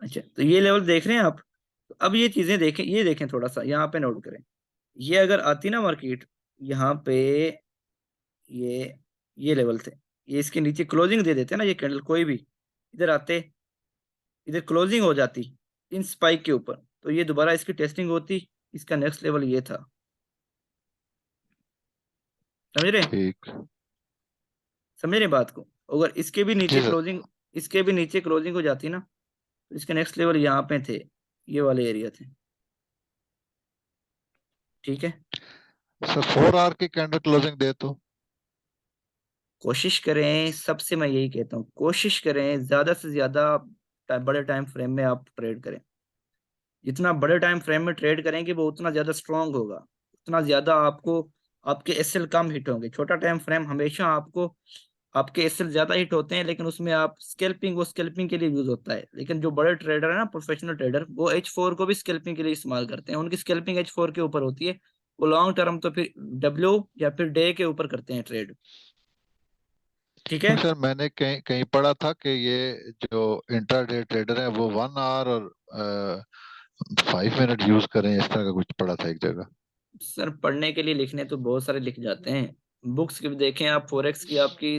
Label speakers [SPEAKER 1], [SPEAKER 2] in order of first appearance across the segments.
[SPEAKER 1] अच्छा, तो ये लेवल देख रहे हैं आप। तो अब ये चीजें देखें, ये देखें थोड़ा सा यहाँ पे नोट करें। ये अगर आती ना मार्केट यहाँ पे, ये ये लेवल थे, ये इसके नीचे क्लोजिंग दे देते ना ये कैंडल कोई भी, इधर आते, इधर क्लोजिंग हो जाती इन स्पाइक के ऊपर, तो ये दोबारा इसकी टेस्टिंग होती। इसका नेक्स्ट लेवल ये था, समझ रहे,
[SPEAKER 2] ठीक।
[SPEAKER 1] समझ रहे बात को। अगर इसके भी नीचे
[SPEAKER 2] जी सर।
[SPEAKER 1] क्लोजिंग, इसके भी नीचे क्लोजिंग हो जाती ना, तो इसके नेक्स्ट लेवल यहाँ पे थे, ये वाले एरिया थे। ठीक है,
[SPEAKER 2] सर 4 आवर की कैंडल क्लोजिंग दे तो।
[SPEAKER 1] कोशिश करें, सबसे मैं यही कहता हूँ, कोशिश करें ज्यादा से ज्यादा बड़े टाइम फ्रेम में आप ट्रेड करें। जितना बड़े टाइम फ्रेम में ट्रेड करेंगे वो उतना ज्यादा स्ट्रांग होगा, उतना ज्यादा आपको आपके एसएल कम हिट होंगे। छोटा टाइम फ्रेम हमेशा आपको, आपके एसएल ज्यादा हिट होते हैं, लेकिन उसमें आप स्कैल्पिंग, वो स्कैल्पिंग के लिए यूज होता है। लेकिन जो बड़े ट्रेडर है ना, प्रोफेशनल ट्रेडर, वो H4 को भी स्कैल्पिंग के लिए इस्तेमाल करते हैं। उनकी स्कैल्पिंग H4 के ऊपर होती है। वो लॉन्ग टर्म तो फिर डब्ल्यू या फिर डे के ऊपर करते हैं ट्रेड। ठीक है,
[SPEAKER 2] क्योंकि सर मैंने कहीं कहीं पढ़ा था कि ये जो इंट्राडे ट्रेडर है वो 1 आवर और 5 मिनट यूज करें, इस तरह का कुछ पढ़ा था एक जगह।
[SPEAKER 1] सर पढ़ने के लिए लिखने तो बहुत सारे लिख जाते हैं, बुक्स की भी देखें आप, फॉरेक्स की आपकी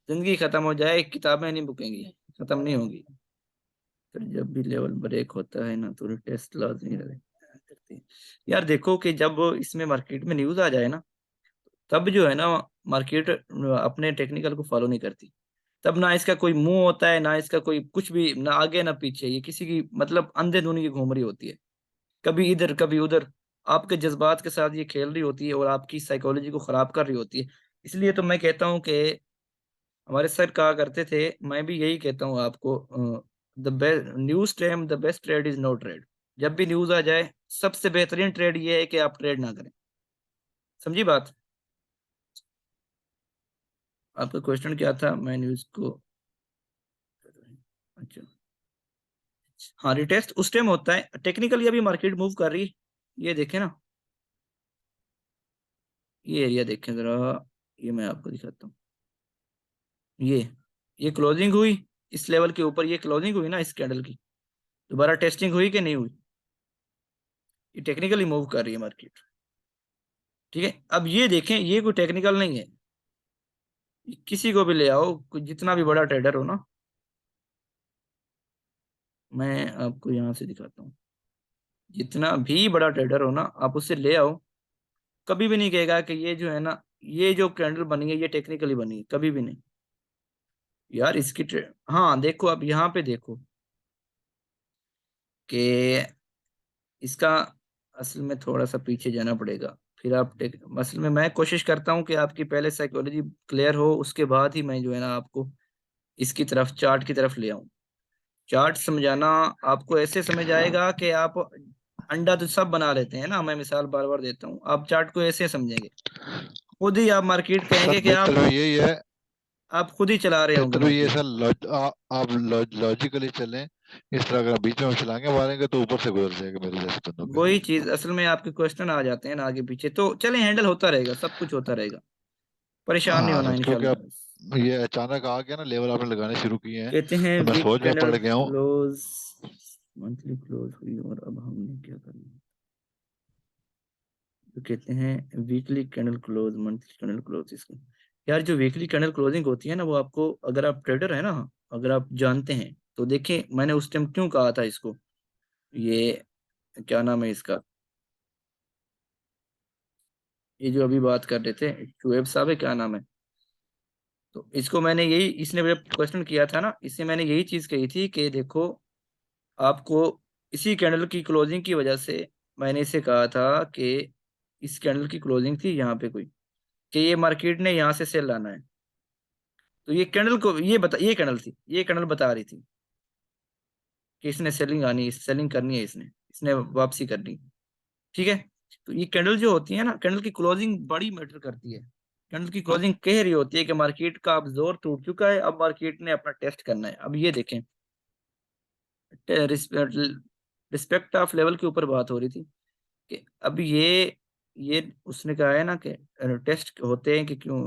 [SPEAKER 1] जिंदगी खत्म हो जाए, किताबें नहीं बुकेंगी, खत्म नहीं होगी। फिर जब भी लेवल ब्रेक होता है ना, तो टेस्ट लाजमी करती है। यार देखो कि जब इसमें मार्केट में न्यूज आ जाए ना, तब जो है ना, मार्केट अपने टेक्निकल को फॉलो नहीं करती। तब ना इसका कोई मुंह होता है, ना इसका कोई कुछ भी, ना आगे ना पीछे, ये किसी की मतलब अंधेधुनी की घूम रही होती है, कभी इधर कभी उधर। आपके जज्बात के साथ ये खेल रही होती है और आपकी साइकोलॉजी को खराब कर रही होती है। इसलिए तो मैं कहता हूँ कि हमारे सर कहा करते थे, मैं भी यही कहता हूँ आपको, the best news time, the best trade is no trade. जब भी न्यूज आ जाए, सबसे बेहतरीन ट्रेड ये है कि आप ट्रेड ना करें। समझी बात। आपका क्वेश्चन क्या था, मैं न्यूज को, अच्छा, हाँ रिटेस्ट उस टाइम होता है टेक्निकली, अभी मार्केट मूव कर रही है, ये देखें ना, ये एरिया देखें जरा, ये मैं आपको दिखाता हूँ। ये ये क्लोजिंग हुई इस लेवल के ऊपर, ये क्लोजिंग हुई ना इस कैंडल की, दोबारा टेस्टिंग हुई कि नहीं हुई, ये टेक्निकली मूव कर रही है मार्केट। ठीक है, अब ये देखें, ये कोई टेक्निकल नहीं है, किसी को भी ले आओ, जितना भी बड़ा ट्रेडर हो ना, मैं आपको यहां से दिखाता हूँ, जितना भी बड़ा ट्रेडर हो ना, आप उससे ले आओ, कभी भी नहीं कहेगा कि ये जो है ना, ये जो कैंडल बनी है ये टेक्निकली बनी है, कभी भी नहीं। यार इसकी हाँ देखो, अब यहाँ पे देखो कि इसका, असल में थोड़ा सा पीछे जाना पड़ेगा, फिर आप असल में मैं कोशिश करता हूँ कि आपकी पहले साइकोलॉजी क्लियर हो, उसके बाद ही मैं जो है ना आपको इसकी तरफ, चार्ट की तरफ ले आऊं। चार्ट समझाना आपको ऐसे समझ आएगा कि आप, अंडा तो सब बना लेते हैं ना, मैं मिसाल बार बार देता हूँ, आप चार्ट को ऐसे समझेंगे, खुद ही आप मार्केट
[SPEAKER 2] सर
[SPEAKER 1] कहेंगे कि
[SPEAKER 2] बेहतर
[SPEAKER 1] आप
[SPEAKER 2] में यही है,
[SPEAKER 1] आप खुद ही चला रहे होंगे
[SPEAKER 2] बेहतर भी ये
[SPEAKER 1] मार्केट।
[SPEAKER 2] सर आप लॉजिकली चलें। इस तरह अगर बीच में छलांगे मारेंगे तो ऊपर से गुजर जाएगा मेरे जैसे बंदों के।
[SPEAKER 1] वही चीज, असल में आपके क्वेश्चन आ जाते हैं ना आगे पीछे, तो चलें, हैंडल होता रहेगा, सब कुछ होता रहेगा, परेशान नहीं
[SPEAKER 2] हाँ
[SPEAKER 1] होना
[SPEAKER 2] सर, क्योंकि अब
[SPEAKER 1] इंशाल्लाह।
[SPEAKER 2] ये अचानक आ गया ना, लेवल आपने लगाने शुरू किए हैं,
[SPEAKER 1] कहते हैं
[SPEAKER 2] तो मैं
[SPEAKER 1] वीक
[SPEAKER 2] सोच में
[SPEAKER 1] कैंडल
[SPEAKER 2] पड़ गया हूँ।
[SPEAKER 1] क्लोज, मंथली क्लोज हुई और अब हमने क्या करना है, तो कहते हैं weekly candle close, monthly candle close इसका। यार जो वीकली कैंडल क्लोजिंग होती है ना, वो आपको, अगर आप ट्रेडर है ना, अगर आप जानते हैं, तो देखें मैंने उस टाइम क्यों कहा था इसको, ये क्या नाम है इसका, ये जो अभी बात कर रहे थे शुएब साहब है, क्या नाम है, तो इसको मैंने यही, इसने जब क्वेश्चन किया था ना, इससे मैंने यही चीज कही थी कि देखो, आपको इसी कैंडल की क्लोजिंग की वजह से मैंने इसे कहा था कि इस कैंडल की क्लोजिंग थी यहाँ पे कोई, कि ये मार्केट ने यहाँ से सेल लाना है, तो ये कैंडल को, ये बता, ये कैंडल थी, ये कैंडल बता रही थी कि इसने सेलिंग आनी, सेलिंग करनी है, इसने इसने वापसी करनी। ठीक है, तो ये कैंडल जो होती है ना, कैंडल की क्लोजिंग बड़ी मैटर करती है। कैंडल की क्लोजिंग कह रही होती है कि मार्केट का अब जोर टूट चुका है, अब मार्केट ने अपना टेस्ट करना है। अब ये देखें, रिस्पेक्ट ऑफ लेवल के ऊपर बात हो रही थी कि अब ये उसने कहा है ना कि टेस्ट होते हैं कि क्यों,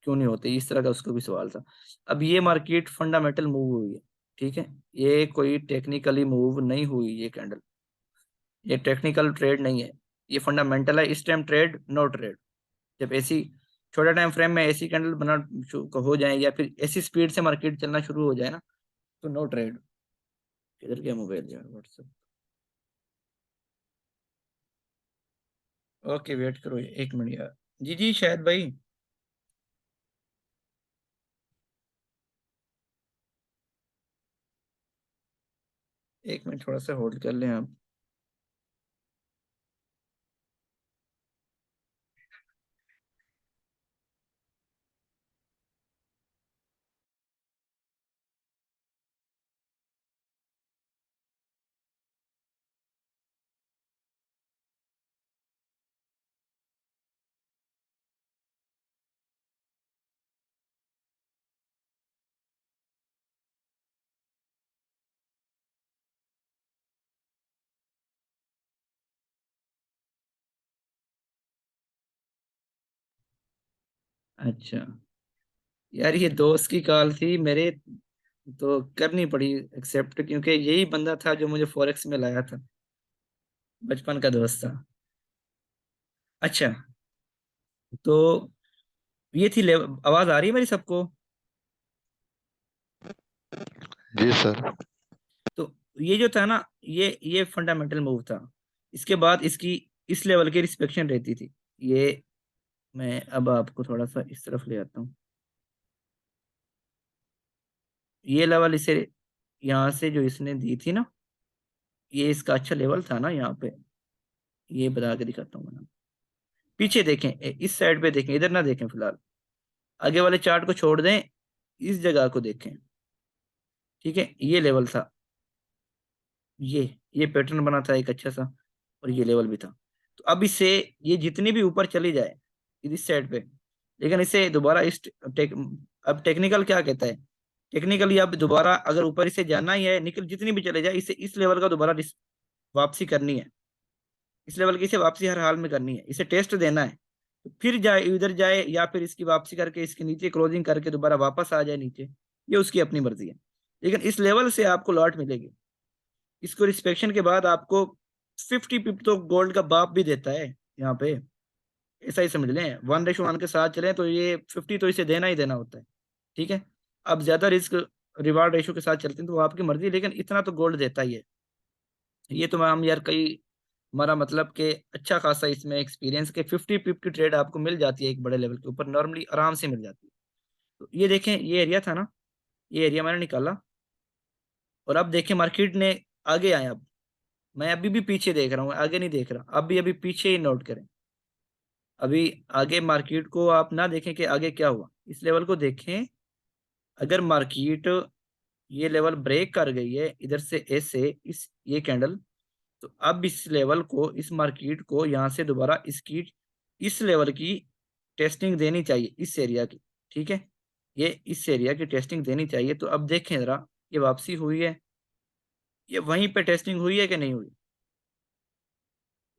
[SPEAKER 1] क्यों नहीं होते, इस तरह का उसको भी सवाल था। अब ये मार्केट फंडामेंटल मूव हुई है, ठीक है, ये कोई टेक्निकली मूव नहीं हुई ये कैंडल, ये टेक्निकल ट्रेड नहीं है, ये फंडामेंटल है। इस टाइम ट्रेड, नो ट्रेड। जब ऐसी छोटे टाइम फ्रेम में ऐसी कैंडल बना हो जाए या फिर ऐसी स्पीड से मार्केट चलना शुरू हो जाए ना, तो नो ट्रेड। किधर गया मोबाइल यार, व्हाट्सएप। ओके वेट करो 1 मिनट यार। जी जी शायद भाई। 1 मिनट थोड़ा सा होल्ड कर लें आप। अच्छा यार, ये दोस्त की कॉल थी मेरे, तो करनी पड़ी एक्सेप्ट, क्योंकि यही बंदा था जो मुझे फॉरेक्स में लाया था, बचपन का दोस्त था। अच्छा, तो ये थी आवाज आ रही है मेरी सबको?
[SPEAKER 2] जी सर।
[SPEAKER 1] तो ये जो था ना, ये फंडामेंटल मूव था। इसके बाद इसकी इस लेवल की रिस्पेक्शन रहती थी। ये मैं अब आपको थोड़ा सा इस तरफ ले आता हूँ। ये लेवल इसे यहाँ से जो इसने दी थी ना, ये इसका अच्छा लेवल था ना यहाँ पे। ये बता के दिखाता हूँ मैं। पीछे देखें, इस साइड पे देखें, इधर ना देखें फिलहाल। आगे वाले चार्ट को छोड़ दें, इस जगह को देखें। ठीक है, ये लेवल था, ये ये पैटर्न बना था एक अच्छा सा, और ये लेवल भी था। तो अब इससे ये जितनी भी ऊपर चली जाए इस साइड पे, लेकिन इसे दोबारा अब टेक्निकल क्या कहता है, टेक्निकली अब दोबारा अगर ऊपर इसे जाना ही है, निकल जितनी भी चले जाए, इसे इस लेवल का दोबारा वापसी करनी है। इस लेवल की इसे वापसी हर हाल में करनी है, इसे टेस्ट देना है। तो फिर जाए इधर जाए, या फिर इसकी वापसी करके इसके नीचे क्लोजिंग करके दोबारा वापस आ जाए नीचे, ये उसकी अपनी मर्जी है। लेकिन इस लेवल से आपको लॉट मिलेगी। इसको रिस्पेक्शन के बाद आपको 50 पिप तो गोल्ड का बाप भी देता है यहाँ पे। ऐसा ही समझ लें, 1:1 के साथ चलें तो ये 50 तो इसे देना ही देना होता है। ठीक है, अब ज्यादा रिस्क रिवार्ड रेशो के साथ चलते हैं तो वो आपकी मर्जी है, लेकिन इतना तो गोल्ड देता ही है। ये तो हम यार कई, हमारा मतलब कि अच्छा खासा इसमें एक्सपीरियंस के 50 पिप की ट्रेड आपको मिल जाती है एक बड़े लेवल के ऊपर, नॉर्मली आराम से मिल जाती है। तो ये देखें, ये एरिया था ना, ये एरिया मैंने निकाला, और अब देखें मार्केट ने आगे आया। अब मैं अभी भी पीछे देख रहा हूँ, आगे नहीं देख रहा, अब भी अभी पीछे ही नोट करें। अभी आगे मार्केट को आप ना देखें कि आगे क्या हुआ, इस लेवल को देखें। अगर मार्केट ये लेवल ब्रेक कर गई है इधर से ऐसे, इस ये कैंडल, तो अब इस लेवल को, इस मार्केट को यहाँ से दोबारा इसकी इस लेवल की टेस्टिंग देनी चाहिए, इस एरिया की। ठीक है, ये इस एरिया की टेस्टिंग देनी चाहिए। तो अब देखें जरा, ये वापसी हुई है, ये वहीं पे टेस्टिंग हुई है कि नहीं हुई,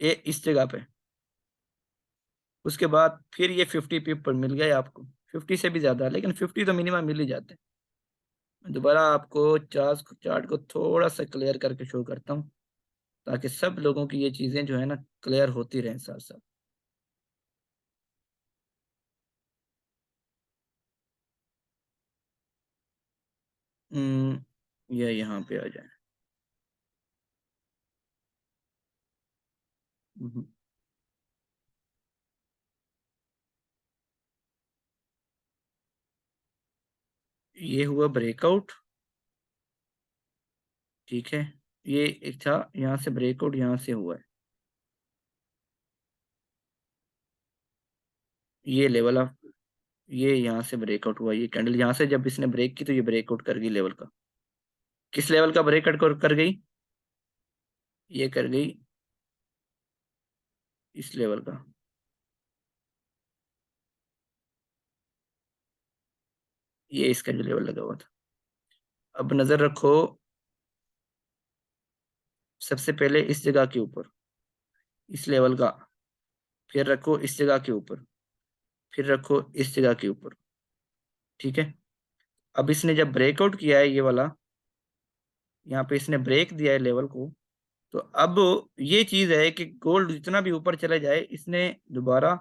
[SPEAKER 1] ये इस जगह पे। उसके बाद फिर ये 50 पिप पर मिल गए आपको, 50 से भी ज्यादा, लेकिन 50 तो मिनिमम मिल ही जाते हैं। मैं दोबारा आपको चार्ट चार्ट को थोड़ा सा क्लियर करके शो करता हूँ, ताकि सब लोगों की ये चीजें जो है ना क्लियर होती रहें साथ साथ। ये यहाँ पे आ जाए। हम्म, ये हुआ ब्रेकआउट। ठीक है, ये एक था, यहाँ से ब्रेकआउट यहाँ से हुआ है, ये लेवल ऑफ, ये यहाँ से ब्रेकआउट हुआ, ये कैंडल यहाँ से जब इसने ब्रेक की तो ये ब्रेकआउट कर गई लेवल का। किस लेवल का ब्रेकआउट कर गई, ये कर गई इस लेवल का। ये इसका जो लेवल लगा हुआ था। अब नजर रखो सबसे पहले इस जगह के ऊपर, इस लेवल का, फिर रखो इस जगह के ऊपर, फिर रखो इस जगह के ऊपर। ठीक है, अब इसने जब ब्रेकआउट किया है ये वाला, यहाँ पे इसने ब्रेक दिया है लेवल को। तो अब ये चीज है कि गोल्ड जितना भी ऊपर चले जाए, इसने दोबारा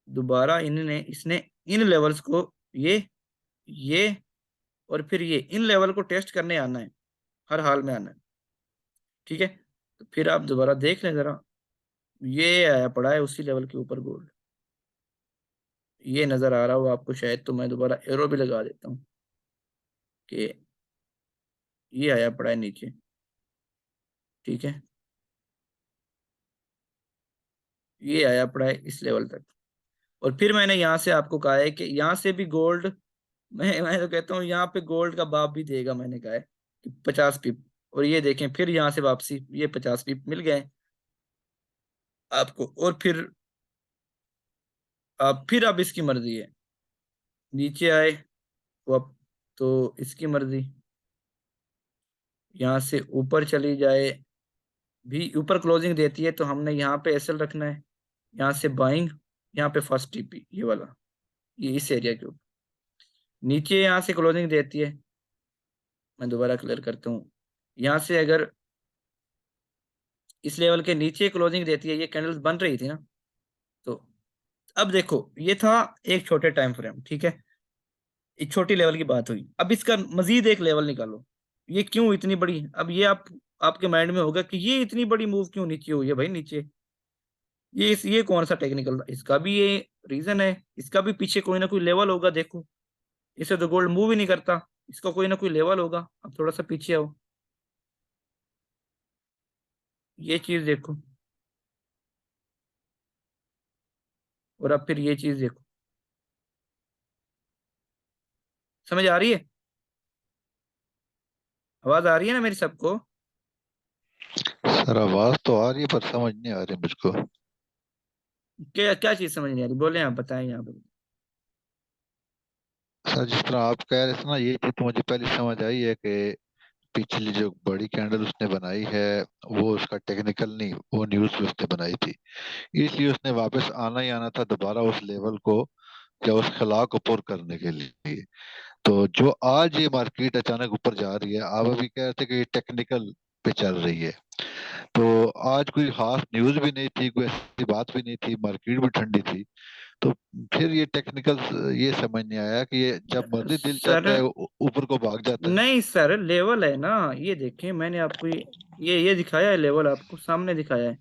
[SPEAKER 1] दोबारा इनने इसने इन लेवल्स को, ये और फिर ये इन लेवल को टेस्ट करने आना है, हर हाल में आना है। ठीक है, तो फिर आप दोबारा देख लें जरा, ये आया पड़ा है उसी लेवल के ऊपर गोल्ड। ये नजर आ रहा हो आपको शायद, तो मैं दोबारा एरो भी लगा देता हूँ कि ये आया पड़ा है नीचे। ठीक है, ये आया पड़ा है इस लेवल तक। और फिर मैंने यहाँ से आपको कहा है कि यहाँ से भी गोल्ड, मैं तो कहता हूँ यहाँ पे गोल्ड का बाप भी देगा। मैंने कहा है कि 50 पिप, और ये देखें फिर यहाँ से वापसी, ये 50 पिप मिल गए आपको। और फिर आप फिर अब इसकी मर्जी है, नीचे आए तो अब तो इसकी मर्जी, यहाँ से ऊपर चली जाए भी, ऊपर क्लोजिंग देती है तो हमने यहाँ पे एसएल रखना है, यहाँ से बाइंग, यहाँ पे फर्स्ट टीपी ये वाला, ये इस एरिया के ऊपर। नीचे यहाँ से क्लोजिंग देती है, मैं दोबारा क्लियर करता हूँ, यहाँ से अगर इस लेवल के नीचे क्लोजिंग देती है, ये कैंडल्स बन रही थी ना। तो अब देखो, ये था एक छोटे टाइम फ्रेम, ठीक है, एक छोटी लेवल की बात हुई। अब इसका मजीद एक लेवल निकालो, ये क्यों इतनी बड़ी, अब ये आपके माइंड में होगा कि ये इतनी बड़ी मूव क्यों नीचे हुई है भाई नीचे, ये कौन सा टेक्निकल, इसका भी ये रीजन है, इसका भी पीछे कोई ना कोई लेवल होगा। देखो, इसे तो गोल्ड मूव ही नहीं करता, इसका कोई ना कोई लेवल होगा। अब थोड़ा सा पीछे आओ, ये चीज देखो, और अब फिर ये चीज देखो, समझ आ रही है, आवाज आ रही है ना मेरी सबको?
[SPEAKER 2] सर आवाज तो आ रही है पर समझ नहीं आ रही मुझको।
[SPEAKER 1] क्या क्या चीज समझ नहीं आ रही, बोले आप बताएं यहाँ पे।
[SPEAKER 2] सर जिस तरह आप कह रहे थे ना, ये चीज तो मुझे पहले समझ आई है कि पिछली जो बड़ी कैंडल उसने बनाई है वो उसका टेक्निकल नहीं, वो न्यूज पे उसने बनाई थी, इसलिए उसने वापस आना ही आना था दोबारा उस लेवल को या उस खला को पुर करने के लिए। तो जो आज ये मार्केट अचानक ऊपर जा रही है, आप अभी कह रहे थे कि ये टेक्निकल पे चल रही है, तो आज कोई खास न्यूज भी नहीं थी, कोई ऐसी बात भी नहीं थी, मार्केट भी ठंडी थी, तो फिर ये टेक्निकल ये समझ नहीं आया कि ये जब मर्जी दिल
[SPEAKER 1] सर
[SPEAKER 2] चाहता है ऊपर को भाग जाता है।
[SPEAKER 1] नहीं सर, लेवल है ना, ये देखें मैंने आपको ये दिखाया है, लेवल आपको सामने दिखाया है।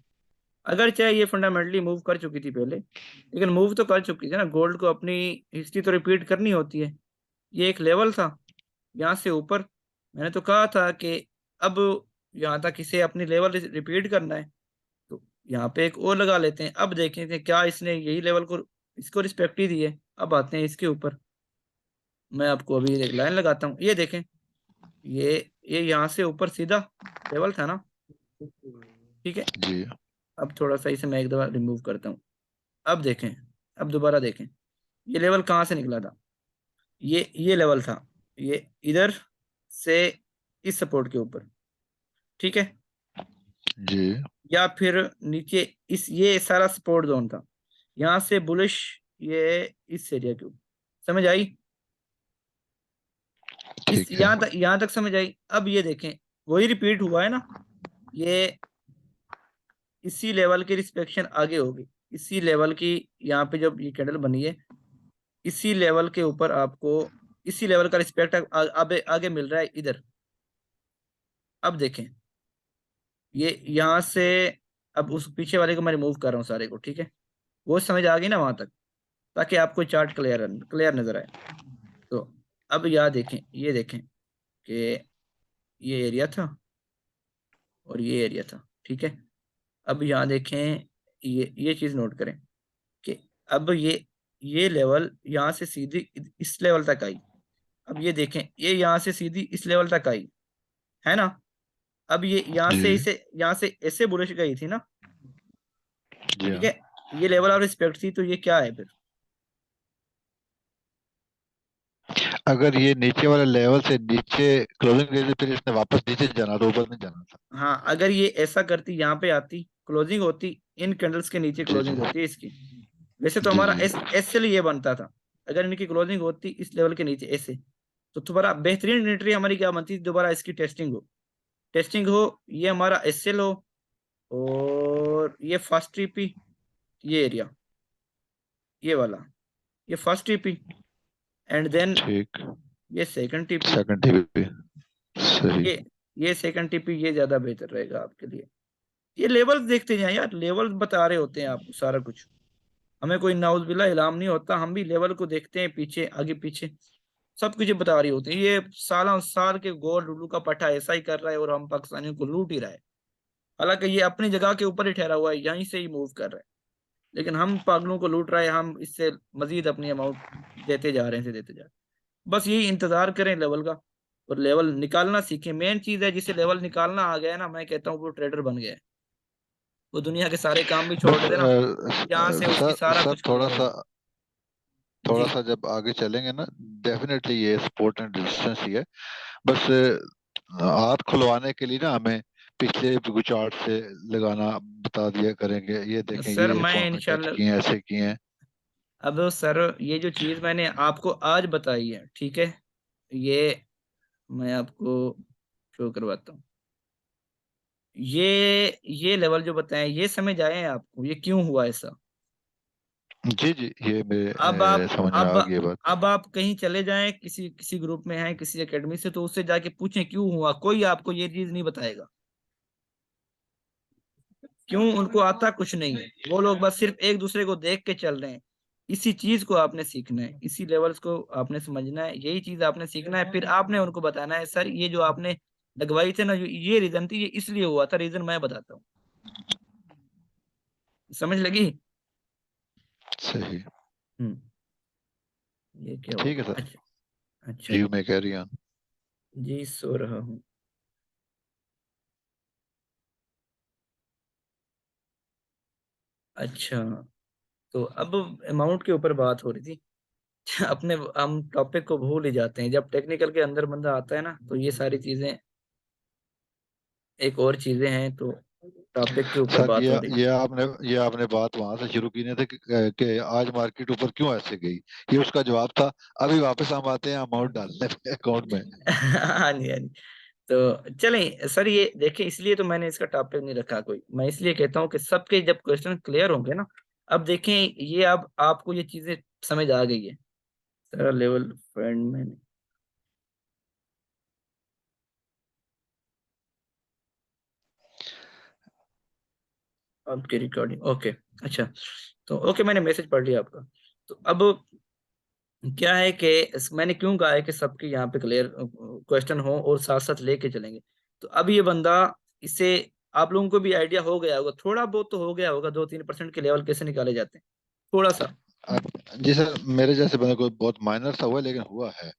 [SPEAKER 1] अगर चाहे ये फंडामेंटली मूव कर चुकी थी पहले, लेकिन मूव तो कर चुकी थी ना, गोल्ड को अपनी हिस्ट्री तो रिपीट करनी होती है। ये एक लेवल था यहाँ से ऊपर, मैंने तो कहा था कि अब यहाँ तक इसे अपनी लेवल रिपीट करना है, तो यहाँ पे एक और लगा लेते हैं। अब देखें कि क्या इसने यही लेवल को, इसको रिस्पेक्ट ही दी है। अब आते हैं इसके ऊपर, मैं आपको अभी एक लाइन लगाता हूँ, ये देखें, ये ये यहाँ से ऊपर सीधा लेवल था ना। ठीक है,
[SPEAKER 2] जी।
[SPEAKER 1] अब थोड़ा सा इसे मैं एक दफा रिमूव करता हूँ। अब देखें, अब दोबारा देखें, ये लेवल कहाँ से निकला था, ये लेवल था, ये इधर से इस सपोर्ट के ऊपर। ठीक है,
[SPEAKER 2] जी।
[SPEAKER 1] या फिर नीचे इस, ये सारा सपोर्ट जोन था, यहाँ से बुलिश, ये इस एरिया के ऊपर। समझ आई? इस
[SPEAKER 2] ठीक है।
[SPEAKER 1] यहाँ तक समझ आई? अब ये देखें, वही रिपीट हुआ है ना, ये इसी लेवल की रिस्पेक्शन आगे होगी, इसी लेवल की, यहाँ पे जब ये कैंडल बनी है, इसी लेवल के ऊपर आपको इसी लेवल का रिस्पेक्ट आगे आगे मिल रहा है इधर। अब देखें, ये यहाँ से, अब उस पीछे वाले को मैं रिमूव कर रहा हूँ सारे को, ठीक है, वो समझ आ गई ना वहां तक, ताकि आपको चार्ट क्लियर क्लियर नजर आए। तो अब यहाँ देखें, ये देखें कि ये एरिया था और ये एरिया था। ठीक है, अब यहाँ देखें, ये चीज नोट करें कि अब ये लेवल यहाँ से सीधी इस लेवल तक आई। अब ये देखें, ये यहाँ से सीधी इस लेवल तक आई, है ना। अब ये
[SPEAKER 2] जी।
[SPEAKER 1] यहाँ से ऐसे बुलिश गई थी ना।
[SPEAKER 2] जी
[SPEAKER 1] ठीक
[SPEAKER 2] हाँ।
[SPEAKER 1] है, ये लेवल ऑफ रिस्पेक्ट थी, तो ये क्या है फिर?
[SPEAKER 2] अगर ये नीचे वाले लेवल से नीचे क्लोजिंग दे दी फिर इसने वापस नीचे जाना था, ऊपर नहीं जाना था।
[SPEAKER 1] हाँ, अगर ये ऐसा करती, यहाँ पे आती, क्लोजिंग होती, इन कैंडल्स के नीचे
[SPEAKER 2] जी। जी।
[SPEAKER 1] क्लोजिंग होती है इसकी। वैसे तो
[SPEAKER 2] जी।
[SPEAKER 1] हमारा
[SPEAKER 2] जी।
[SPEAKER 1] एस एस से ये बनता था, अगर इनकी क्लोजिंग होती इस लेवल के नीचे ऐसे, तो दोबारा बेहतरीन ट्रिनिटी हमारी क्या बनती है, दोबारा इसकी टेस्टिंग हो, ये हमारा एसएल हो, और ये फर्स्ट टीपी, ये एरिया, ये वाला, ये फर्स्ट टीपी, एंड देन
[SPEAKER 2] ठीक।
[SPEAKER 1] ये सेकंड टीपी,
[SPEAKER 2] सेकंड टीवी सही।
[SPEAKER 1] ये ये सेकंड टीपी, ये ज्यादा बेहतर रहेगा आपके लिए। ये लेवल्स देखते जाए यार, लेवल्स बता रहे होते हैं आपको सारा कुछ। हमें कोई नाउजुबिल्लाह इल्हाम नहीं होता, हम भी लेवल को देखते हैं, पीछे आगे पीछे सब कुछ ये बता रही होती है। ये सालों साल के गोल उल्लू का पट्टा ऐसा ही कर रहा है और हम पाकिस्तानियों को लूट ही रहा है। हालांकि ये अपनी जगह के ऊपर ही ठहरा हुआ है, यहीं से ही मूव कर रहा है, लेकिन हम पागलों को लूट रहा है, हम इससे मजीद अपनी अमाउंट देते जा रहे हैं, देते जा रहे हैं। बस यही इंतजार करें लेवल का, और लेवल निकालना सीखें। मेन चीज है, जिसे लेवल निकालना आ गया है ना, मैं कहता हूँ वो ट्रेडर बन गया है। वो दुनिया के सारे काम भी छोड़
[SPEAKER 2] बस
[SPEAKER 1] देते ना, यहाँ से उसकी
[SPEAKER 2] सर
[SPEAKER 1] सारा
[SPEAKER 2] सर
[SPEAKER 1] कुछ
[SPEAKER 2] थोड़ा
[SPEAKER 1] क्लियर हो
[SPEAKER 2] सा,
[SPEAKER 1] जाए।
[SPEAKER 2] थोड़ा
[SPEAKER 1] जी
[SPEAKER 2] सा जब आगे चलेंगे ना, डेफिनेटली ये सपोर्ट एंड रेजिस्टेंस ही है। बस हाथ खुलवाने के लिए ना हमें पिछले कुछ चार्ट से लगाना बता दिया करेंगे, ये देखें
[SPEAKER 1] सर,
[SPEAKER 2] ये
[SPEAKER 1] मैं
[SPEAKER 2] पॉइंट टच
[SPEAKER 1] इंशाल्लाह,
[SPEAKER 2] किए हैं, ऐसे किए हैं।
[SPEAKER 1] अब सर ये जो चीज मैंने आपको आज बताई है, ठीक है, ये मैं आपको शो करवाता हूँ। ये लेवल जो बताए, ये समझ आए हैं आपको, ये क्यों हुआ ऐसा?
[SPEAKER 2] जी जी, ये मेरे
[SPEAKER 1] अब आप
[SPEAKER 2] समझ में
[SPEAKER 1] अब
[SPEAKER 2] आ गई ये बात।
[SPEAKER 1] अब आप कहीं चले जाएं, किसी किसी ग्रुप में हैं, किसी एकेडमी से, तो उससे जाके पूछें क्यों हुआ, कोई आपको ये चीज नहीं बताएगा। क्यों? उनको आता कुछ नहीं है, वो लोग बस सिर्फ एक दूसरे को देख के चल रहे हैं। इसी चीज को आपने सीखना है, इसी लेवल्स को आपने समझना है, यही चीज आपने सीखना है, फिर आपने उनको बताना है सर ये जो आपने लगवाई थे ना, ये रीजन थी, ये इसलिए हुआ था, रीजन मैं बताता हूँ। समझ लगी?
[SPEAKER 2] सही।
[SPEAKER 1] हम्म। ये क्या हो
[SPEAKER 2] ठीक है
[SPEAKER 1] गया?
[SPEAKER 2] सर।
[SPEAKER 1] अच्छा। अच्छा
[SPEAKER 2] यू
[SPEAKER 1] जी।
[SPEAKER 2] May carry on.
[SPEAKER 1] जी सो रहा हूँ। अच्छा, तो अब अमाउंट के ऊपर बात हो रही थी। अपने हम टॉपिक को भूल ही जाते हैं, जब टेक्निकल के अंदर बंदा आता है ना, तो ये सारी चीजें एक और चीजें हैं, तो टॉपिक के ऊपर
[SPEAKER 2] सर
[SPEAKER 1] बात हो रही थी।
[SPEAKER 2] ये आपने बात वहां से शुरू की नहीं थी कि आज मार्केट ऊपर क्यों ऐसे गई, ये उसका जवाब था। अभी वापस हम आते हैं अमाउंट डालने पे अकाउंट में।
[SPEAKER 1] हाँ जी, हाँ जी। तो चलें सर, ये देखिए, इसलिए तो मैंने इसका टॉपिक नहीं रखा कोई, मैं इसलिए कहता हूँ कि सबके जब क्वेश्चन क्लियर होंगे ना, अब देखें, ये अब आपको ये चीजें समझ आ गई है। सर लेवल फ्रेंड मैंने आपकी रिकॉर्डिंग ओके। अच्छा, तो ओके, मैंने मैसेज पढ़ लिया आपका। तो अब क्या है कि मैंने क्यों कहा है कि सबके यहाँ पे क्लियर क्वेश्चन हो और साथ साथ लेके चलेंगे। तो अब ये बंदा, इससे आप लोगों को भी आइडिया हो गया होगा, थोड़ा बहुत तो हो गया होगा, 2-3% के लेवल कैसे निकाले जाते हैं, थोड़ा सा।
[SPEAKER 2] जी सर, मेरे जैसे बंदे को बहुत माइनर सा हुआ है, लेकिन हुआ है।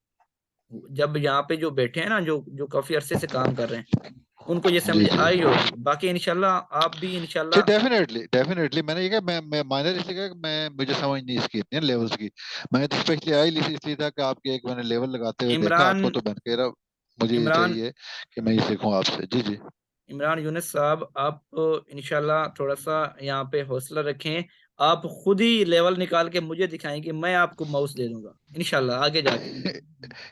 [SPEAKER 1] जब यहाँ पे जो बैठे हैं ना, जो जो काफी अरसे से काम कर रहे हैं, उनको ये
[SPEAKER 2] जी
[SPEAKER 1] समझ
[SPEAKER 2] जी
[SPEAKER 1] आई होगी। बाकी इंशाल्लाह आप भी
[SPEAKER 2] जी,
[SPEAKER 1] इंशाल्लाह।
[SPEAKER 2] डेफिनेटली डेफिनेटली मैंने ये कहा, मैं माइनर इसलिए कहा कि मैं मुझे समझ नहीं इसकी इतनी लेवल्स की। मैं तो स्पेशली आई इसलिए था कि आपके एक मैंने लेवल लगाते हुए देखा
[SPEAKER 1] इमरान
[SPEAKER 2] आपको, तो मैंने कह रहा मुझे ये
[SPEAKER 1] इमरान
[SPEAKER 2] चाहिए कि मैं ये सीखूं आपसे। जी जी।
[SPEAKER 1] इमरान यूनुस साहब, आप इंशाल्लाह थोड़ा सा यहाँ पे हौसला रखें। आप खुद ही लेवल निकाल के मुझे दिखाएं कि मैं आपको माउस दे दूंगा इंशाल्लाह आगे जाके।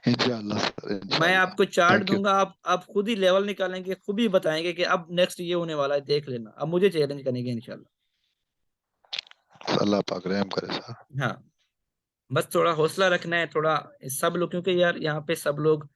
[SPEAKER 2] इंशाल्लाह सर,
[SPEAKER 1] मैं
[SPEAKER 2] इंशाल्लाह।
[SPEAKER 1] आपको चार्ट
[SPEAKER 2] थैंक यू।
[SPEAKER 1] दूंगा, आप खुद ही लेवल निकालेंगे, खुद ही बताएंगे कि अब नेक्स्ट ये होने वाला है, देख लेना। अब मुझे चैलेंज करेंगे इंशाल्लाह।
[SPEAKER 2] अल्लाह पाक रहम करे सर।
[SPEAKER 1] हाँ, बस थोड़ा हौसला रखना है, थोड़ा। सब लोग, क्योंकि यार यहाँ पे सब लोग,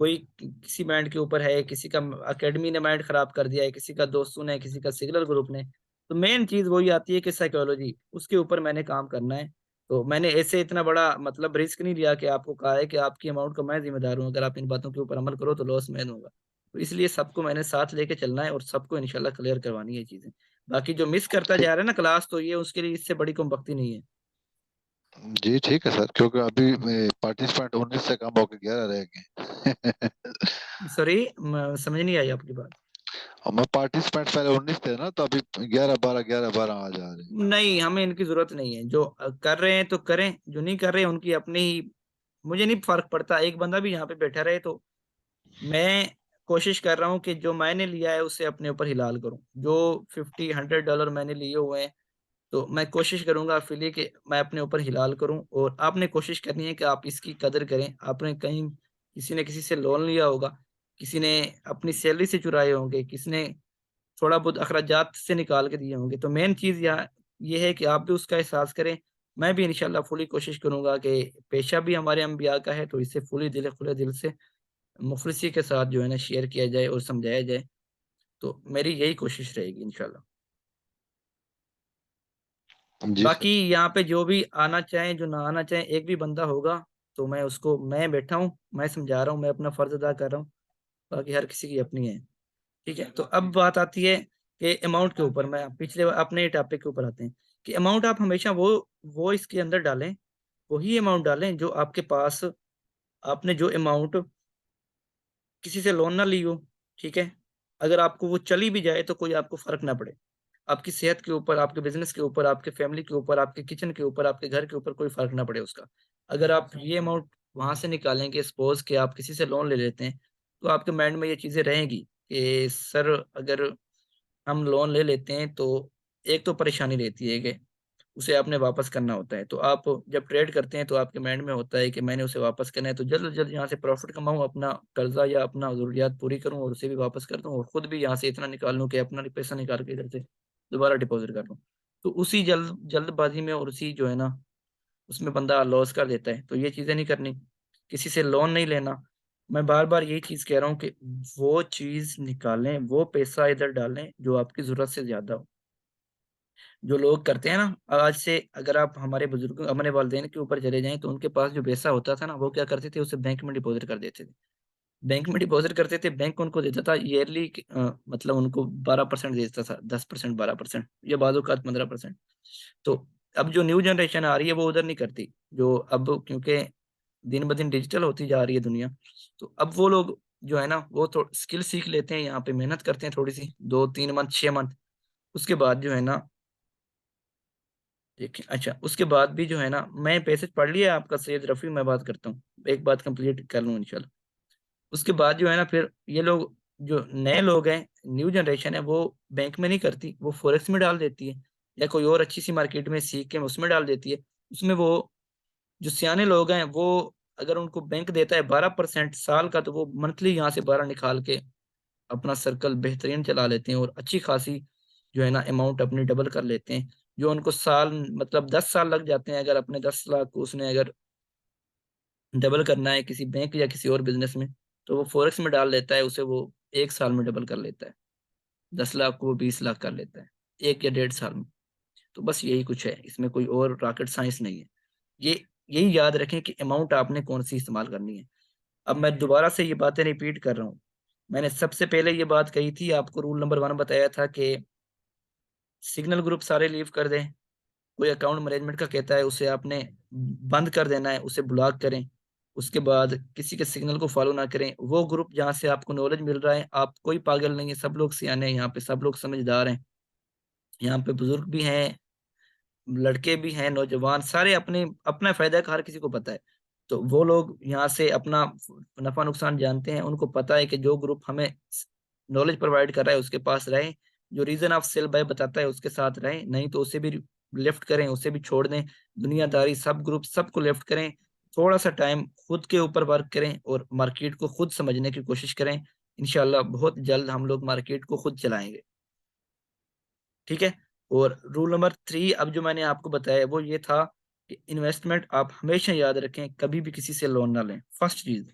[SPEAKER 1] कोई किसी माइंड के ऊपर है, किसी का एकेडमी ने माइंड खराब कर दिया है, किसी का दोस्तों ने, किसी का सिग्नल ग्रुप ने। तो मेन चीज वही आती है कि साइकोलॉजी, उसके ऊपर मैंने काम करना है। तो मैंने ऐसे इतना बड़ा मतलब रिस्क नहीं लिया कि आपको कहा है कि आपकी अमाउंट का मैं जिम्मेदार हूँ, अगर आप इन बातों के ऊपर अमल करो तो लॉस मैं दूंगा। तो इसलिए सबको मैंने साथ लेके चलना है, और सबको इंशाल्लाह क्लियर करवानी है चीजें। बाकी जो मिस करता
[SPEAKER 2] ठीक।
[SPEAKER 1] जा रहा है ना क्लास, तो ये उसके लिए इससे बड़ी कोई भक्ति नहीं है।
[SPEAKER 2] जी ठीक है सर, क्योंकि अभी पार्टिसिपेंट 19 से कम होकर 11 रह गए।
[SPEAKER 1] सॉरी, समझ नहीं आई आपकी बात।
[SPEAKER 2] और मैं पार्टिसिपेंट पहले 19 थे ना, तो अभी 11 12 आ जा रहे
[SPEAKER 1] नहीं, हमें इनकी जरूरत नहीं है। जो कर रहे हैं तो करें, जो नहीं कर रहे हैं उनकी अपनी ही। मुझे नहीं फर्क पड़ता, एक बंदा भी यहाँ पे बैठा रहे तो। मैं कोशिश कर रहा हूँ कि जो मैंने लिया है उससे अपने ऊपर हिलाल करूँ। जो $50-100 मैंने लिए हुए हैं, तो मैं कोशिश करूंगा फिर कि मैं अपने ऊपर हिलाल करूं, और आपने कोशिश करनी है कि आप इसकी कदर करें। आपने कहीं किसी ने किसी से लोन लिया होगा, किसी ने अपनी सैलरी से चुराए होंगे, किसी ने थोड़ा बहुत अखराजात से निकाल के दिए होंगे। तो मेन चीज यहाँ ये है कि आप भी उसका एहसास करें। मैं भी इंशाल्लाह फुली कोशिश करूंगा कि पेशा भी हमारे अम्बिया का है, तो इसे फुली दिल खुले दिल से मुखलिसी के साथ जो है ना शेयर किया जाए और समझाया जाए। तो मेरी यही कोशिश रहेगी इंशाल्लाह।
[SPEAKER 2] जी
[SPEAKER 1] बाकी
[SPEAKER 2] सर।
[SPEAKER 1] यहाँ पे जो भी आना चाहे, जो ना आना चाहे, एक भी बंदा होगा तो मैं उसको, मैं बैठा हूँ, मैं समझा रहा हूँ, मैं अपना फर्ज अदा कर रहा हूँ। बाकी हर किसी की अपनी है। ठीक है, तो अब बात आती है कि अमाउंट के ऊपर। मैं पिछले अपने टॉपिक के ऊपर आते हैं कि अमाउंट आप हमेशा वो इसके अंदर डालें, वही अमाउंट डालें जो आपके पास, आपने जो अमाउंट किसी से लोन ना ली हो। ठीक है, अगर आपको वो चली भी जाए तो कोई आपको फर्क ना पड़े। आपकी सेहत के ऊपर, आपके बिजनेस के ऊपर, आपके फैमिली के ऊपर, आपके किचन के ऊपर, आपके घर के ऊपर कोई फर्क ना पड़े उसका। अगर आप ये अमाउंट वहां से निकालेंगे, सपोज कि आप किसी से लोन ले लेते हैं, तो आपके माइंड में ये चीजें रहेंगी कि सर अगर हम लोन ले लेते हैं तो एक तो परेशानी रहती है कि उसे आपने वापस करना होता है। तो आप जब ट्रेड करते हैं तो आपके माइंड में होता है कि मैंने उसे वापस करना है, तो जल्द से जल्द यहाँ से प्रॉफिट कमाऊं, अपना कर्जा या अपना जरूरियात पूरी करूं और उसे भी वापस कर दूं, और खुद भी यहाँ से इतना निकाल लूं कि अपना पैसा निकाल के इधर से दोबारा डिपॉजिट कर दूं। तो उसी जल्दबाजी में और उसी जो है ना उसमें बंदा लॉस कर देता है। तो ये चीजें नहीं करनी, किसी से लोन नहीं लेना। मैं बार बार यही चीज कह रहा हूँ कि वो चीज निकालें, वो पैसा इधर डालें जो आपकी जरूरत से ज्यादा हो। जो लोग करते हैं ना आज से, अगर आप हमारे बुजुर्ग, हमारे वालिदैन के ऊपर चले जाएं, तो उनके पास जो पैसा होता था ना, वो क्या करते थे, उसे बैंक में डिपॉजिट कर देते थे। बैंक में डिपॉजिट करते थे, बैंक उनको देता था ईयरली, मतलब उनको 12% देता था, 10%, 12% या बाजू का 15%। तो अब जो न्यू जनरेशन आ रही है वो उधर नहीं करती। जो अब क्योंकि दिन ब दिन डिजिटल होती जा रही है दुनिया, तो अब वो लोग जो है ना वो तो स्किल सीख लेते हैं, यहाँ पे मेहनत करते हैं थोड़ी सी, 2 3 मंथ 6 मंथ, उसके बाद जो है ना, देखिए अच्छा, उसके बाद भी जो है ना, मैं पैसेज पढ़ लिया आपका सैयद रफ़ी, मैं बात करता हूँ, एक बात कंप्लीट कर लूँ इंशाल्लाह। उसके बाद जो है ना फिर ये लोग, जो नए लोग हैं, न्यू जनरेशन है, वो बैंक में नहीं करती, वो फॉरेक्स में डाल देती है, या कोई और अच्छी सी मार्केट में सीख के उसमें डाल देती है। उसमें वो जो सियाने लोग हैं, वो अगर उनको बैंक देता है 12% साल का, तो वो मंथली यहाँ से 12 निकाल के अपना सर्कल बेहतरीन चला लेते हैं, और अच्छी खासी जो है ना अमाउंट अपनी डबल कर लेते हैं। जो उनको साल, मतलब 10 साल लग जाते हैं, अगर अपने 10 लाख को उसने अगर डबल करना है किसी बैंक या किसी और बिजनेस में, तो वो फॉरेक्स में डाल लेता है, उसे वो 1 साल में डबल कर लेता है। 10 लाख को वो 20 लाख कर लेता है 1 या 1.5 साल में। तो बस यही कुछ है, इसमें कोई और रॉकेट साइंस नहीं है। ये यही याद रखें कि अमाउंट आपने कौन सी इस्तेमाल करनी है। अब मैं दोबारा से ये बातें रिपीट कर रहा हूँ। मैंने सबसे पहले ये बात कही थी, आपको रूल नंबर 1 बताया था कि सिग्नल ग्रुप सारे लीव कर दें। कोई अकाउंट मैनेजमेंट का कहता है उसे आपने बंद कर देना है, उसे ब्लॉक करें। उसके बाद किसी के सिग्नल को फॉलो ना करें। वो ग्रुप जहाँ से आपको नॉलेज मिल रहा है, आप कोई पागल नहीं है, सब लोग सियाने हैं यहाँ पे, सब लोग समझदार हैं। यहाँ पे बुजुर्ग भी हैं, लड़के भी हैं, नौजवान, सारे अपने अपना फायदा का हर किसी को पता है। तो वो लोग यहाँ से अपना नफा नुकसान जानते हैं, उनको पता है कि जो ग्रुप हमें नॉलेज प्रोवाइड कर रहा है उसके पास रहें, जो रीजन ऑफ सेल बाय बताता है उसके साथ रहें, नहीं तो उसे भी लेफ्ट करें, उसे भी छोड़ दें। दुनियादारी सब ग्रुप सबको लेफ्ट करें। थोड़ा सा टाइम खुद के ऊपर वर्क करें और मार्केट को खुद समझने की कोशिश करें। इंशाल्लाह बहुत जल्द हम लोग मार्केट को खुद चलाएंगे। ठीक है। और रूल नंबर 3 अब जो मैंने आपको बताया वो ये था कि इन्वेस्टमेंट आप हमेशा याद रखें, कभी भी किसी से लोन ना लें, फर्स्ट चीज।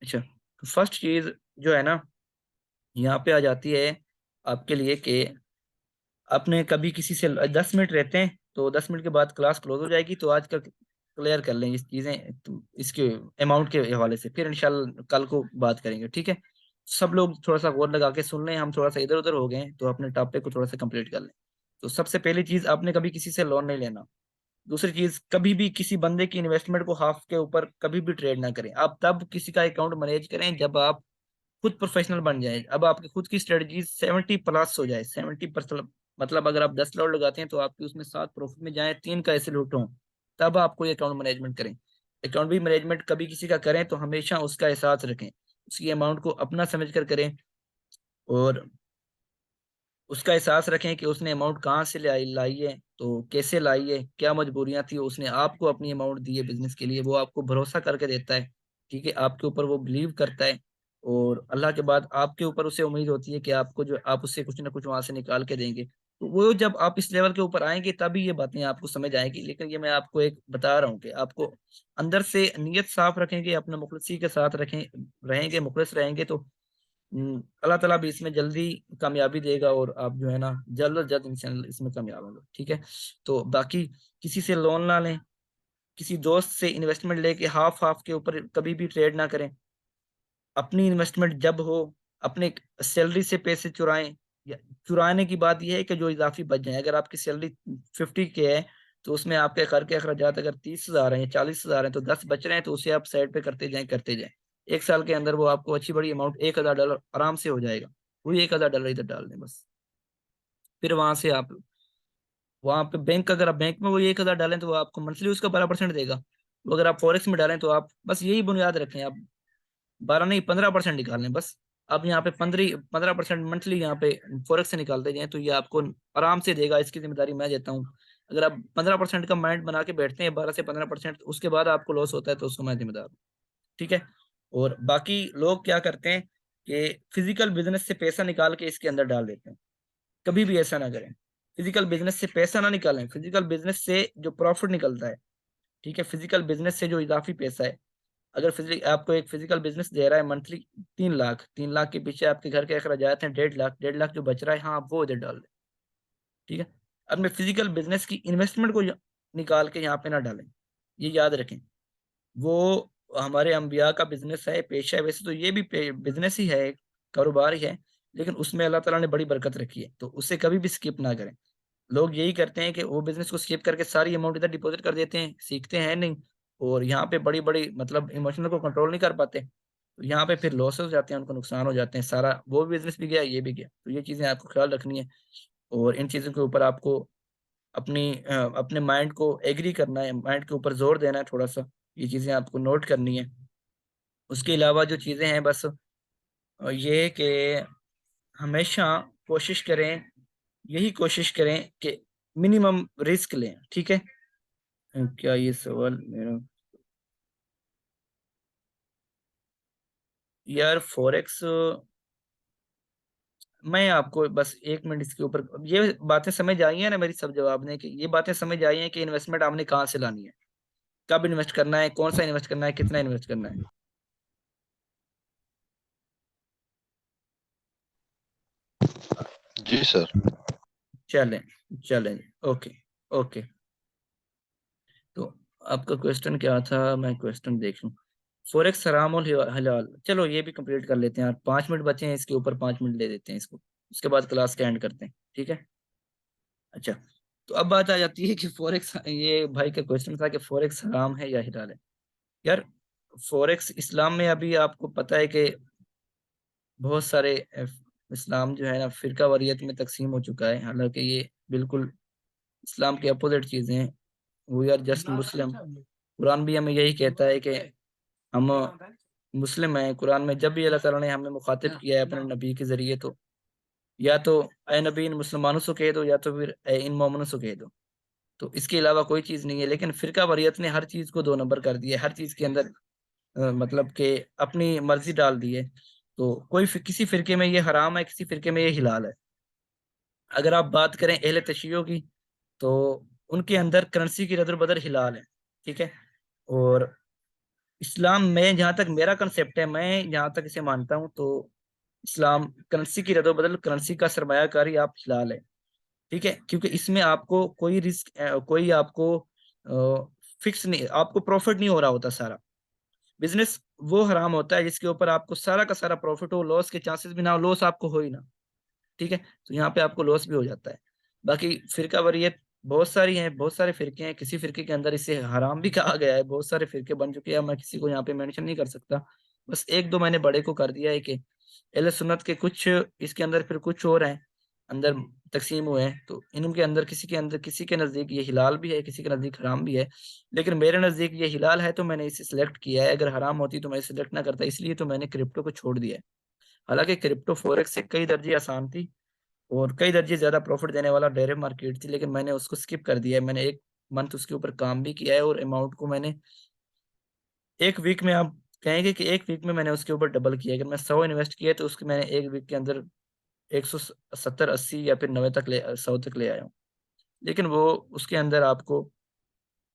[SPEAKER 1] अच्छा, तो फर्स्ट चीज जो है ना यहाँ पे आ जाती है आपके लिए कि आपने कभी किसी से 10 मिनट रहते हैं, तो 10 मिनट के बाद क्लास क्लोज हो जाएगी, तो आज का क्लियर कर लें इस चीजें, तो इसके अमाउंट के हवाले से फिर इंशाल्लाह कल को बात करेंगे। ठीक है, सब लोग थोड़ा सा गौर लगा के सुन लें, हम थोड़ा सा इधर उधर हो गए हैं, तो अपने टॉपिक को थोड़ा सा कंप्लीट कर लें। तो सबसे पहली चीज, आपने कभी किसी से लोन नहीं लेना। दूसरी चीज, कभी भी किसी बंदे की इन्वेस्टमेंट को हाफ के ऊपर कभी भी ट्रेड ना करें। आप तब किसी का अकाउंट मैनेज करें जब आप खुद प्रोफेशनल बन जाए, अब आपकी खुद की स्ट्रेटजी 70+ हो जाए, 70%। मतलब अगर आप 10 लॉट लगाते हैं तो आपकी उसमें 7 प्रॉफिट में जाए, 3 का ऐसे लूट हो, तब आपको ये अकाउंट मैनेजमेंट करें। अकाउंट भी मैनेजमेंट कभी किसी का करें तो हमेशा उसका एहसास रखें उसकी अमाउंट को अपना समझ कर करें, और उसका एहसास रखें कि उसने अमाउंट कहाँ से लाई लाई है, तो कैसे लाई है, क्या मजबूरियां थी, उसने आपको अपनी अमाउंट दी है बिजनेस के लिए, वो आपको भरोसा करके देता है, ठीक है, आपके ऊपर वो बिलीव करता है, और अल्लाह के बाद आपके ऊपर उसे उम्मीद होती है कि आपको जो आप उससे कुछ ना कुछ वहां से निकाल के देंगे। तो वो जब आप इस लेवल के ऊपर आएंगे तभी ये बातें आपको समझ आएगी। लेकिन ये मैं आपको एक बता रहा हूँ कि आपको अंदर से नीयत साफ रखेंगे, अपने मुखलिसी के साथ रखें, रहेंगे, मुखलिस रहेंगे, तो अल्लाह ताला भी इसमें जल्दी कामयाबी देगा, और आप जो है ना जल्द अज जल्द इंशाल्लाह इसमें कामयाब होंगे, ठीक है। तो बाकी किसी से लोन ना लें, किसी दोस्त से इन्वेस्टमेंट लेके हाफ हाफ के ऊपर कभी भी ट्रेड ना करें। अपनी इन्वेस्टमेंट जब हो, अपने सैलरी से पैसे चुराएं, या चुराने की बात यह है कि जो इजाफी बच जाए। अगर आपकी सैलरी 50K है, तो उसमें आपके घर के अखराजात अगर 30,000 हैं या 40,000 हैं, तो 10 बच रहे हैं, तो उसे आप साइड पे करते जाएं करते जाएं। एक साल के अंदर वो आपको अच्छी बड़ी अमाउंट $1,000 आराम से हो जाएगा। वही $1,000 इधर डाल दें बस। फिर वहां से आप वहां पे बैंक, अगर आप बैंक में वो 1,000 डालें तो वो आपको मंथली उसका 12% देगा। तो अगर आप फॉरेक्स में डालें तो आप बस यही बुनियाद रखें, आप 12 नहीं 15% निकाल लें बस। आप यहाँ पे 15% मंथली यहाँ पे फॉरेक्स से निकालते जाएं, तो ये आपको आराम से देगा। इसकी जिम्मेदारी मैं देता हूँ। अगर आप 15% का माइंड बना के बैठते हैं, 12 से 15%, उसके बाद आपको लॉस होता है, तो उसको मैं जिम्मेदार हूँ, ठीक है। और बाकी लोग क्या करते हैं कि फिजिकल बिजनेस से पैसा निकाल के इसके अंदर डाल देते हैं। कभी भी ऐसा ना करें। फिजिकल बिजनेस से पैसा ना निकालें, फिजिकल बिजनेस से जो प्रॉफिट निकलता है, ठीक है, फिजिकल बिजनेस से जो इजाफी पैसा है। अगर फिजिक आपको एक फिजिकल बिजनेस दे रहा है मंथली 3 लाख, 3 लाख के पीछे आपके घर के अखराजात हैं 1.5 लाख, 1.5 लाख जो बच रहा है, हाँ, आप वो इधर डाल दें, ठीक है। अपने फिजिकल बिजनेस की इन्वेस्टमेंट को निकाल के यहाँ पे ना डालें, ये याद रखें। वो हमारे अंबिया का बिजनेस है, पेशा है, वैसे तो ये भी बिजनेस ही है, कारोबार ही है, लेकिन उसमें अल्लाह ताला ने बड़ी बरकत रखी है, तो उसे कभी भी स्किप ना करें। लोग यही करते हैं कि वो बिजनेस को स्किप करके सारी अमाउंट इधर डिपॉजिट कर देते हैं, सीखते हैं नहीं, और यहाँ पे बड़ी बड़ी मतलब इमोशनल को कंट्रोल नहीं कर पाते, तो यहाँ पे फिर लॉस हो जाते हैं, उनको नुकसान हो जाते हैं, सारा वो बिजनेस भी गया, ये भी गया। तो ये चीजें आपको ख्याल रखनी है, और इन चीजों के ऊपर आपको अपने माइंड को एग्री करना है, माइंड के ऊपर जोर देना है थोड़ा सा। ये चीजें आपको नोट करनी है। उसके अलावा जो चीजें हैं बस ये कि हमेशा कोशिश करें, यही कोशिश करें कि मिनिमम रिस्क लें, ठीक है। क्या ये सवाल मेरा, यार फॉरेक्स, मैं आपको बस 1 मिनट इसके ऊपर, ये बातें समझ आई हैं ना मेरी सब जवाब ने, कि ये बातें समझ आई हैं कि इन्वेस्टमेंट आपने कहाँ से लानी है, कब इन्वेस्ट करना है, कौन सा इन्वेस्ट करना है, कितना इन्वेस्ट करना है।
[SPEAKER 2] जी सर।
[SPEAKER 1] चलें, चलें, ओके, ओके। तो आपका क्वेश्चन क्या था, मैं क्वेश्चन देख लूं। फॉरेक्स हराम और हलाल, चलो ये भी कंप्लीट कर लेते हैं यार, 5 मिनट बचे हैं, इसके ऊपर 5 मिनट ले देते हैं इसको, उसके बाद क्लास का एंड करते हैं, ठीक है। अच्छा, तो अब बात आ जाती है कि फॉरेक्स, ये भाई का क्वेश्चन था कि फॉरेक्स हराम है या हलाल है। यार फॉरेक्स इस्लाम में अभी आपको पता है कि बहुत सारे इस्लाम जो है ना फिरका वारियत में तकसीम हो चुका है, हालांकि ये बिल्कुल इस्लाम के अपोजिट चीजें हैं। वी आर जस्ट मुस्लिम। कुरान भी हमें यही कहता है कि हम मुस्लिम हैं। कुरान में जब भी अल्लाह ताला ने हमें मुखातिब किया है अपने नबी के जरिए, तो या तो ए नबी इन मुसलमानों से कह दो, या तो फिर ए इन मोमिनों से कह दो, तो इसके अलावा कोई चीज नहीं है। लेकिन फिरका वारियत ने हर चीज को 2 नंबर कर दिया है, हर चीज के अंदर मतलब कि अपनी मर्जी डाल दी है। तो किसी फिरके में ये हराम है, किसी फिरके में ये हिलाल है। अगर आप बात करें अहले तशय्युह की, तो उनके अंदर करेंसी की रदर बदर हिलाल है, ठीक है। और इस्लाम में जहाँ तक मेरा कंसेप्ट है, मैं जहाँ तक इसे मानता हूँ, तो इस्लाम करेंसी की रदो बदल, करेंसी का सरमायाकारी आप हिलाल है, ठीक है। क्योंकि इसमें आपको कोई रिस्क, कोई आपको फिक्स नहीं, आपको प्रॉफिट नहीं हो रहा होता सारा। बिजनेस वो हराम होता है जिसके ऊपर आपको सारा का सारा प्रॉफिट हो, लॉस के चांसेस भी ना हो, लॉस आपको हो ही ना, ठीक है। तो यहाँ पे आपको लॉस भी हो जाता है। बाकी फिरका वरीयत बहुत सारी हैं, बहुत सारे फिरके हैं, किसी फिरके के अंदर इसे हराम भी कहा गया है, बहुत सारे फिरके बन चुके हैं, मैं किसी को यहाँ पे मेंशन नहीं कर सकता। बस एक दो मैंने बड़े को कर दिया है कि अहले सुन्नत के कुछ इसके अंदर फिर कुछ और हैं, अंदर तकसीम हुए हैं, तो इनके अंदर किसी के नज़दीक ये हिलाल भी है, किसी के नज़दीक हराम भी है। लेकिन मेरे नज़दीक ये हिलाल है तो मैंने इसे सिलेक्ट किया है, अगर हराम होती तो मैं सिलेक्ट ना करता, इसलिए तो मैंने क्रिप्टो को छोड़ दिया है। हालांकि क्रिप्टो फॉरेक्स से कई दर्जे आसान थी और कई दर्जे ज़्यादा प्रॉफिट देने वाला डेरिवेटिव मार्केट थी, लेकिन मैंने उसको स्किप कर दिया है। मैंने एक मंथ उसके ऊपर काम भी किया है और अमाउंट को मैंने एक वीक में, आप कहेंगे कि एक वीक में मैंने उसके ऊपर डबल किया। अगर मैं 100 इन्वेस्ट किया तो उसके मैंने एक वीक के अंदर 170, 80 या फिर 90 तक 100 तक ले आया हूँ। लेकिन वो उसके अंदर आपको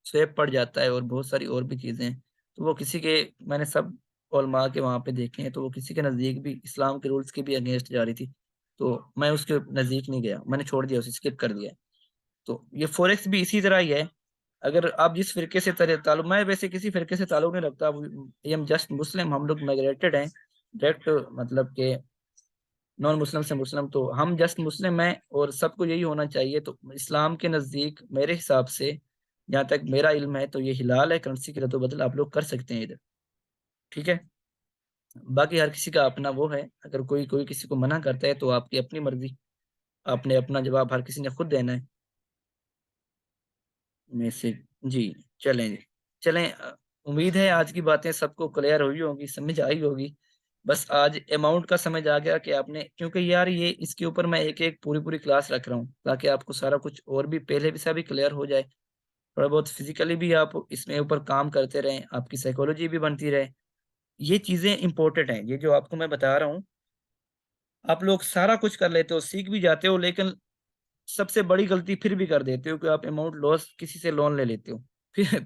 [SPEAKER 1] स्वेप पड़ जाता है और बहुत सारी और भी चीज़ें हैं। तो वो किसी के, मैंने सब उलमा के वहाँ पे देखे हैं, तो वो किसी के नज़दीक भी इस्लाम के रूल्स के भी अगेंस्ट जा रही थी। तो मैं उसके नज़दीक नहीं गया, मैंने छोड़ दिया, उसे स्किप कर दिया। तो ये फॉरेक्स भी इसी तरह ही है। अगर आप जिस फिरके से ताल्लुक, मैं वैसे किसी फिरके से ताल्लुक नहीं रखता, आई एम जस्ट मुस्लिम, हम लोग माइग्रेटेड हैं डायरेक्ट, मतलब के नॉन मुस्लिम से मुस्लिम, तो हम जस्ट मुस्लिम हैं और सबको यही होना चाहिए। तो इस्लाम के नज़दीक मेरे हिसाब से, जहाँ तक मेरा इल्म है, तो ये हिलाल है, करेंसी की रद्द-बदल आप लोग कर सकते हैं इधर। ठीक है, बाकी हर किसी का अपना वो है, अगर कोई कोई किसी को मना करता है तो आपकी अपनी मर्जी, आपने अपना जवाब हर किसी ने खुद देना है में से। जी, चलें जी। चलें, उम्मीद है आज की बातें सबको क्लियर हुई होंगी, समझ आई होगी। बस आज अमाउंट का समझ आ गया कि आपने, क्योंकि यार ये इसके ऊपर मैं एक-एक पूरी-पूरी क्लास रख रहा हूँ, ताकि आपको सारा कुछ और भी पहले भी से भी क्लियर हो जाए। थोड़ा बहुत फिज़िकली भी आप इसमें ऊपर काम करते रहें, आपकी साइकोलॉजी भी बनती रहे। ये चीज़ें इम्पोर्टेंट हैं, ये जो आपको मैं बता रहा हूँ, आप लोग सारा कुछ कर लेते हो, सीख भी जाते हो, लेकिन सबसे बड़ी गलती फिर भी कर देते हो कि आप अमाउंट लॉस, किसी से लोन ले लेते हो।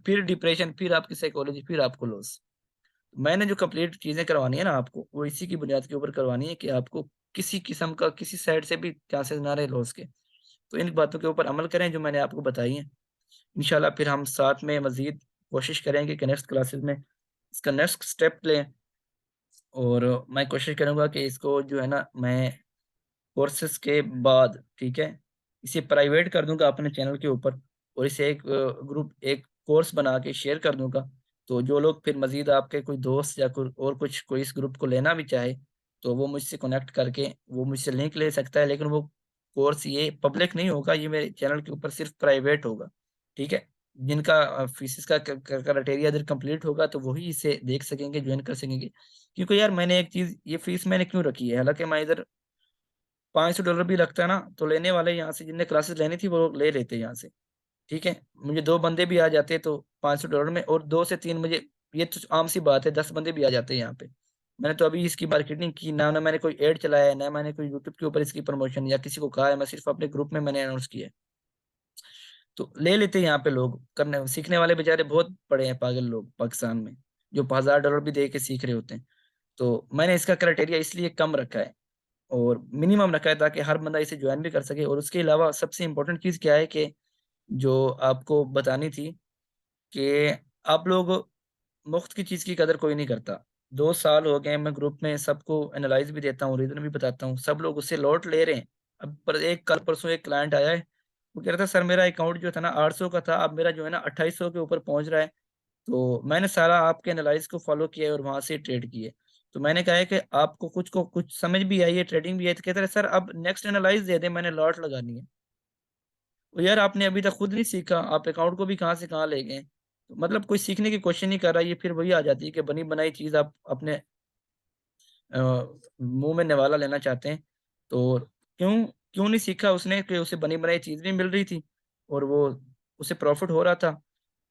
[SPEAKER 1] फिर डिप्रेशन, फिर आपकी साइकोलॉजी, फिर आपको लॉस। मैंने जो कंप्लीट चीज़ें करवानी है ना आपको, वो इसी की बुनियाद के ऊपर करवानी है कि आपको किसी किस्म का, किसी साइड से भी चांसेस ना रहे लॉस के। तो इन बातों के ऊपर अमल करें जो मैंने आपको बताई हैं। इंशाल्लाह फिर हम साथ में मज़ीद कोशिश करेंगे कि नेक्स्ट क्लासेस में इसका नेक्स्ट स्टेप लें, और मैं कोशिश करूँगा कि इसको जो है ना, मैं कोर्सेज़ के बाद, ठीक है, इसे प्राइवेट कर दूँगा अपने चैनल के ऊपर, और इसे एक एक कोर्स बना के शेयर कर दूँगा। तो जो लोग फिर मज़ीद, आपके कोई दोस्त या कोई इस ग्रुप को लेना भी चाहे, तो वो मुझसे कनेक्ट करके वो मुझसे लिंक ले सकता है। लेकिन वो कोर्स ये पब्लिक नहीं होगा, ये मेरे चैनल के ऊपर सिर्फ़ प्राइवेट होगा, ठीक है? जिनका फ़ीस का क्राइटेरिया इधर कंप्लीट होगा, तो वही इसे देख सकेंगे, जॉइन कर सकेंगे। क्योंकि यार मैंने एक चीज़, ये फ़ीस मैंने क्यों रखी है? हालाँकि मैं इधर $500 भी लगता है ना, तो लेने वाले यहाँ से, जिनने क्लासेस लेनी थी वो लोग ले लेते यहाँ से, ठीक है? मुझे 2 बंदे भी आ जाते तो $500 में, और 2 से 3 मुझे, ये तो आम सी बात है, 10 बंदे भी आ जाते हैं यहाँ पे। मैंने तो अभी इसकी मार्केटिंग की ना मैंने कोई ऐड चलाया है, ना मैंने कोई यूट्यूब के ऊपर इसकी प्रमोशन या किसी को कहा है, मैं सिर्फ़ अपने ग्रुप में मैंने अनाउंस किया है। तो ले लेते हैं यहाँ पे लोग, करने सीखने वाले बेचारे बहुत पड़े हैं पागल लोग पाकिस्तान में, जो $1000 भी दे के सीख रहे होते हैं। तो मैंने इसका क्राइटेरिया इसलिए कम रखा है और मिनिमम रखा है, ताकि हर बंदा इसे जॉइन भी कर सके। और उसके अलावा सबसे इम्पोर्टेंट चीज़ क्या है कि जो आपको बतानी थी कि आप लोग, मुफ्त की चीज़ की कदर कोई नहीं करता। 2 साल हो गए, मैं ग्रुप में सबको एनालाइज़ भी देता हूँ, रीज़न भी बताता हूँ, सब लोग उससे लौट ले रहे हैं। अब पर एक कल परसों एक क्लाइंट आया है, वो कह रहा था, सर मेरा अकाउंट जो था ना 800 का था, अब मेरा जो है ना 2800 के ऊपर पहुँच रहा है। तो मैंने सारा आपके एनालाइज़ को फ़ॉलो किया है और वहाँ से ट्रेड किए। तो मैंने कहा है कि आपको कुछ को कुछ समझ भी आई है, ट्रेडिंग भी है, तो कहता है, सर अब नेक्स्ट एनालाइज़ दे दें, मैंने लॉट लगानी है। तो यार आपने अभी तक खुद नहीं सीखा, आप अकाउंट को भी कहाँ से कहाँ ले गए। तो मतलब कोई सीखने की कोशिश नहीं कर रहा, ये फिर वही आ जाती है कि बनी-बनाई चीज़ आप अपने अ, मुँह में निवाला लेना चाहते हैं। तो क्यों क्यों नहीं सीखा उसने कि उसे बनी-बनाई चीज़ भी मिल रही थी और वो उसे प्रॉफ़िट हो रहा था,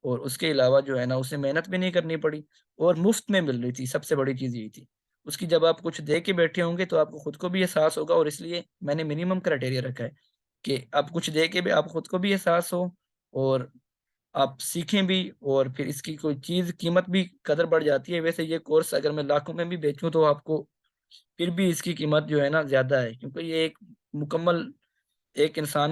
[SPEAKER 1] और उसके अलावा जो है ना, उसे मेहनत भी नहीं करनी पड़ी और मुफ़्त में मिल रही थी, सबसे बड़ी चीज़ यही थी। उसकी जब आप कुछ दे के बैठे होंगे तो आपको खुद को भी एहसास होगा, और इसलिए मैंने मिनिमम क्राइटेरिया रखा है कि आप कुछ दे के भी आप खुद को भी एहसास हो, और आप सीखें भी, और फिर इसकी कोई चीज़ कीमत भी कदर बढ़ जाती है। वैसे ये कोर्स अगर मैं लाखों में भी बेचूँ तो आपको फिर भी इसकी कीमत जो है ना ज़्यादा है, क्योंकि ये एक मुकम्मल एक इंसान